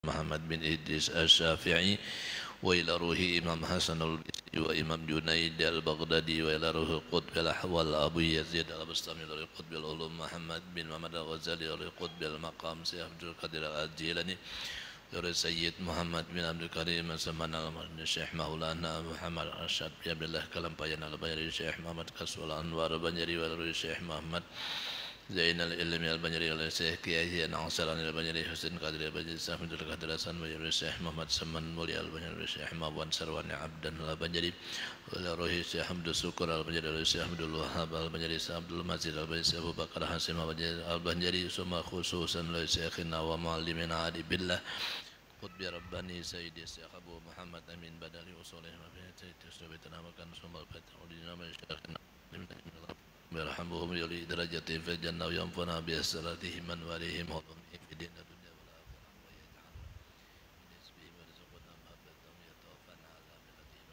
محمد بن إدريس الشافعي وإلى روح إمام حسن البصري وإمام جنيد البغدادي وإلى روح قطب الأحوال أبو يزيد البسطامي إلى روح قطب العلوم محمد بن محمد الغزالي إلى روح قطب المقام سيد عبد القادر الجيلاني إلى سيد محمد بن عبد الكريم سمعنا الشيخ مولانا محمد أرشد بن عبد الله كلام البيري الشيخ محمد كسول أنوار بنجري وإلى روح الشيخ محمد زين العلم البنجري على الشيخ كياي نعسلان البنجري حسين قادر البنجري سامد القادر حسن بنجري الشيخ محمد سمن مولي البنجري الشيخ مابوان سروان عبدن البنجري ولا روحي الشيخ حمد السكر البنجري الشيخ حمد الوهاب البنجري الشيخ عبد المجيد البنجري أبو بكر حسين البنجري ثم خصوصا لشيخنا ومعلمنا عادي بالله قطب رباني سيدي الشيخ أبو محمد أمين بدلي وصوله ما في سيد تسربتنا مكان ثم الفتح ولينا من شيخنا يرحمهم يولي درجتهم في الجنة وينفعنا بأسراتهم من واليهم وضمهم في دين الدنيا والآخرة ويجعل من حزبهم ورزقنا محبتهم يتوفنا على ملتهم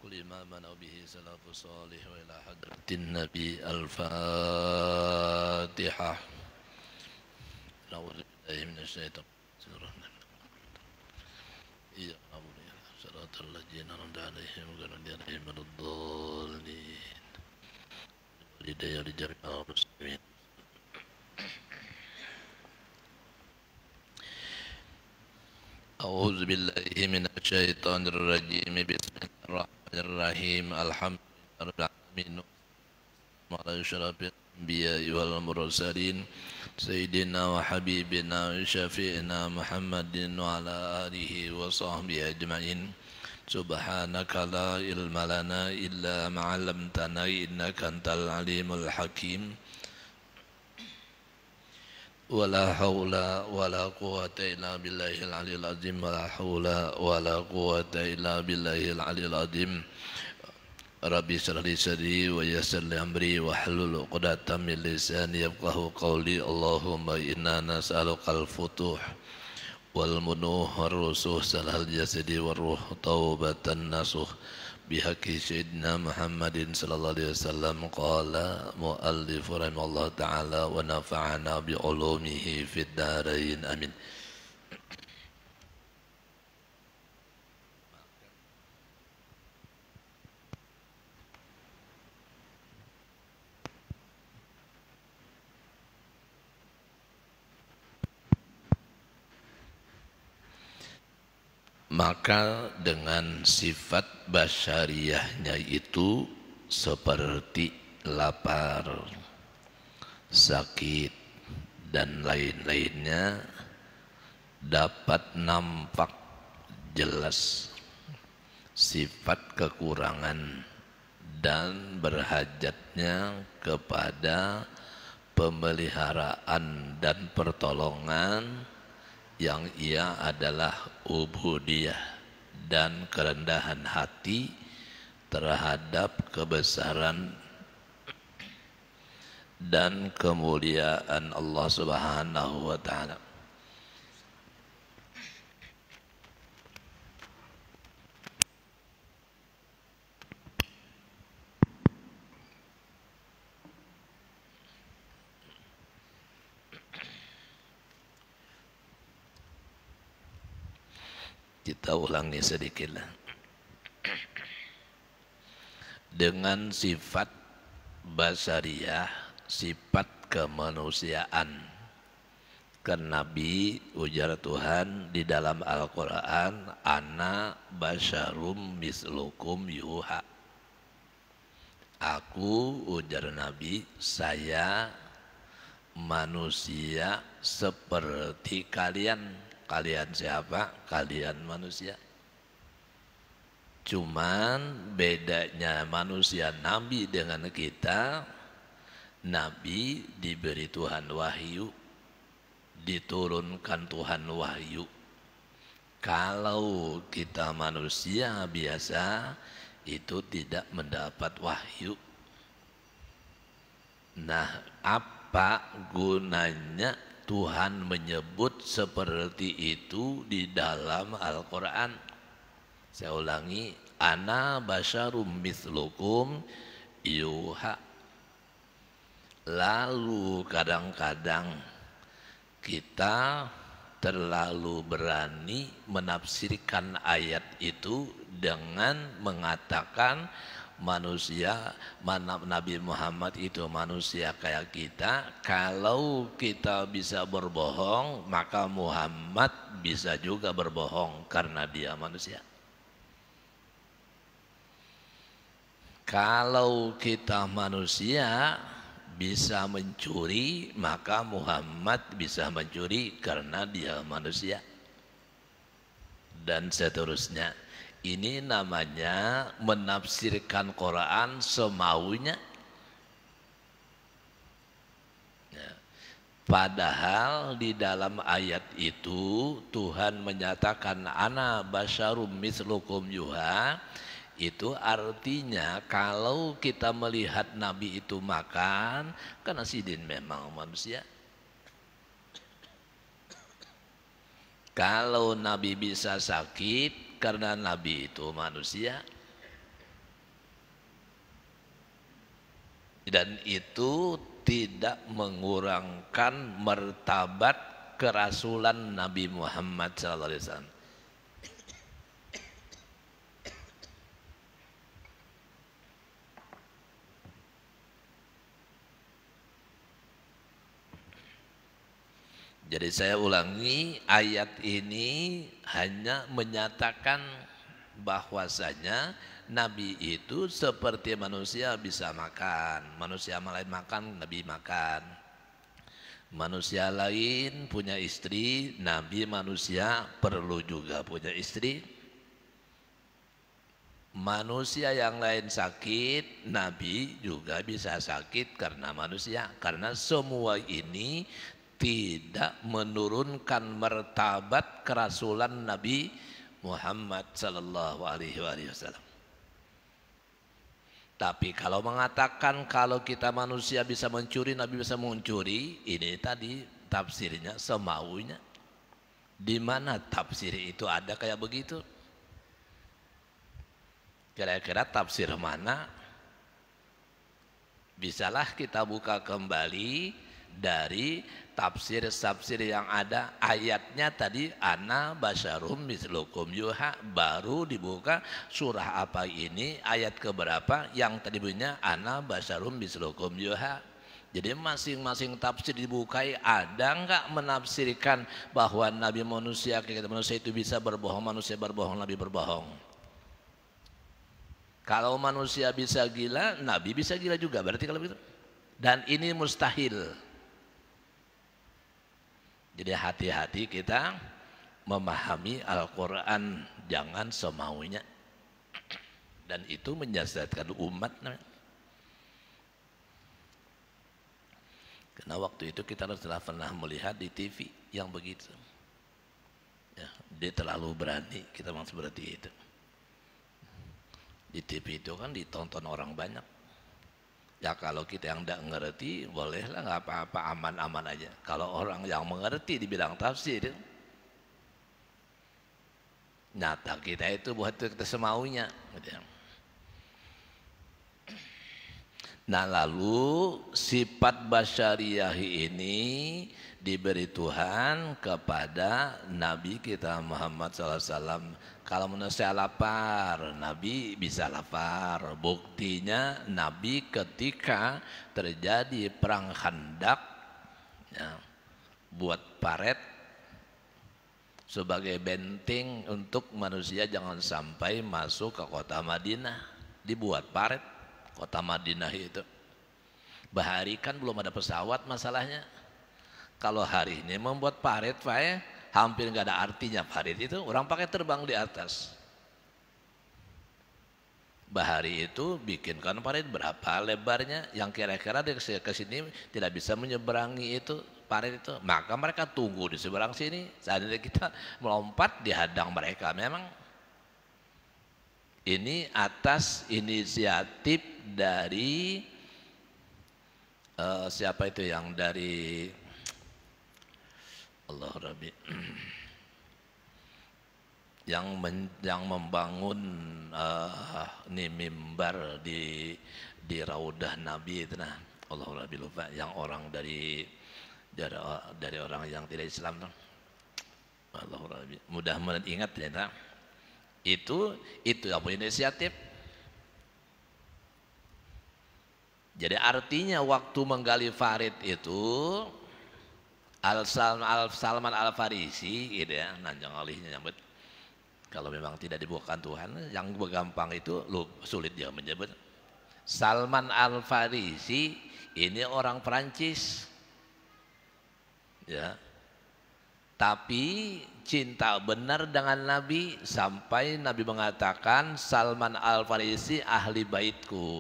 كل ما منوا به سلف صالح وإلى حضرة النبي الفاتحة نعوذ بالله من الشيطان إياك نعبد وإياك صراط الذين أنعمت عليهم غير المغضوب عليهم ولا الضالين لدي لجميع المسلمين أعوذ بالله من الشيطان الرجيم بسم الله الرحمن الرحيم الحمد لله رب العالمين وعلى أشرف الأنبياء والمرسلين سيدنا وحبيبنا وشفيعنا محمد وعلى آله وصحبه أجمعين سبحانك لا علم لنا إلا ما علمتنا إنك أنت العليم الحكيم ولا حول ولا قوة إلا بالله العلي العظيم ولا حول ولا قوة إلا بالله العلي العظيم ربي اشرح لي صدري ويسر لي أمري واحلل عقدة من لساني يفقهوا قولي اللهم إنا نسألك الفتوح والمنوح والرسوح سلح الجسد والروح توبة النصوح بحق سيدنا محمد صلى الله عليه وسلم قال مؤلف رحمه الله تعالى ونفعنا بعلومه في الدارين آمين. Maka dengan sifat basyariahnya itu seperti lapar, sakit, dan lain-lainnya dapat nampak jelas sifat kekurangan dan berhajatnya kepada pemeliharaan dan pertolongan yang ia adalah ubudiyah dan kerendahan hati terhadap kebesaran dan kemuliaan Allah Subhanahu wa taala. Kita ulangi sedikitlah. Dengan sifat basariyah, sifat kemanusiaan. Kan Nabi ujar Tuhan di dalam Al-Quran, ana basyarum mislukum yuha. Aku, ujar Nabi, saya manusia seperti kalian. Kalian siapa? Kalian manusia. Cuman bedanya manusia Nabi dengan kita, Nabi diberi Tuhan wahyu, diturunkan Tuhan wahyu. Kalau kita manusia biasa itu tidak mendapat wahyu. Nah, apa gunanya Tuhan menyebut seperti itu di dalam Al-Quran? Saya ulangi, ana basyarum mislukum yuha. Lalu kadang-kadang kita terlalu berani menafsirkan ayat itu dengan mengatakan manusia, Nabi Muhammad itu manusia kayak kita. Kalau kita bisa berbohong, maka Muhammad bisa juga berbohong karena dia manusia. Kalau kita manusia bisa mencuri, maka Muhammad bisa mencuri karena dia manusia. Dan seterusnya. Ini namanya menafsirkan Quran semaunya. Ya. Padahal di dalam ayat itu Tuhan menyatakan ana basyarum mislukum yuha. Itu artinya kalau kita melihat Nabi itu makan, karena sidin memang manusia. Kalau Nabi bisa sakit, karena Nabi itu manusia. Dan itu tidak mengurangkan martabat kerasulan Nabi Muhammad SAW. Jadi saya ulangi, ayat ini hanya menyatakan bahwasanya Nabi itu seperti manusia bisa makan. Manusia lain makan, Nabi makan. Manusia lain punya istri, Nabi manusia perlu juga punya istri. Manusia yang lain sakit, Nabi juga bisa sakit karena manusia. Karena semua ini tidak menurunkan martabat kerasulan Nabi Muhammad sallallahu alaihi wasallam. Tapi kalau mengatakan kalau kita manusia bisa mencuri, Nabi bisa mencuri, ini tadi tafsirnya semaunya. Di mana tafsir itu ada kayak begitu? Kira-kira tafsir mana? Bisalah kita buka kembali dari tafsir-tafsir yang ada. Ayatnya tadi ana basyarum mislukum yuha, baru dibuka surah apa ini, ayat keberapa yang tadi bunyinya ana basyarum mislukum yuha. Jadi masing-masing tafsir dibukai, ada enggak menafsirkan bahwa Nabi manusia, kita manusia itu bisa berbohong, manusia berbohong, Nabi berbohong. Kalau manusia bisa gila, Nabi bisa gila juga, berarti kalau begitu. Dan ini mustahil. Jadi hati-hati kita memahami Al-Quran, jangan semaunya. Dan itu menyesatkan umat. Karena waktu itu kita telah pernah melihat di TV yang begitu. Ya, dia terlalu berani, kita memang seperti itu. Di TV itu kan ditonton orang banyak. Ya kalau kita yang tidak ngerti, bolehlah, nggak apa-apa, aman-aman aja. Kalau orang yang mengerti dibilang tafsir, nyata kita itu buat kita semaunya. Nah lalu sifat basyariah ini diberi Tuhan kepada Nabi kita Muhammad SAW. Kalau manusia lapar, Nabi bisa lapar. Buktinya Nabi ketika terjadi perang Khandaq, ya, buat paret sebagai benteng untuk manusia jangan sampai masuk ke kota Madinah. Dibuat paret kota Madinah itu. Bahari kan belum ada pesawat masalahnya. Kalau hari ini membuat paret, Pak, hampir nggak ada artinya parit itu, orang pakai terbang di atas. Bahari itu bikinkan parit berapa lebarnya, yang kira-kira ke sini tidak bisa menyeberangi itu parit itu, maka mereka tunggu di seberang sini. Seandainya kita melompat, dihadang mereka. Memang ini atas inisiatif dari siapa itu yang dari Allah Rabbi yang membangun ini mimbar di Raudah Nabi itu, nah Allah Rabbi lupa, yang orang dari orang yang tidak Islam tuh. Mudah-mudahan ingat ya, nah. Itu apa inisiatif. Jadi artinya waktu menggali farid itu Salman Al Farisi gitu ya, nanjang alihnya nyambut. Kalau memang tidak dibukakan Tuhan, yang gampang itu sulit dia menyebut. Salman Al Farisi ini orang Perancis, ya. Tapi cinta benar dengan Nabi sampai Nabi mengatakan Salman Al Farisi ahli baitku.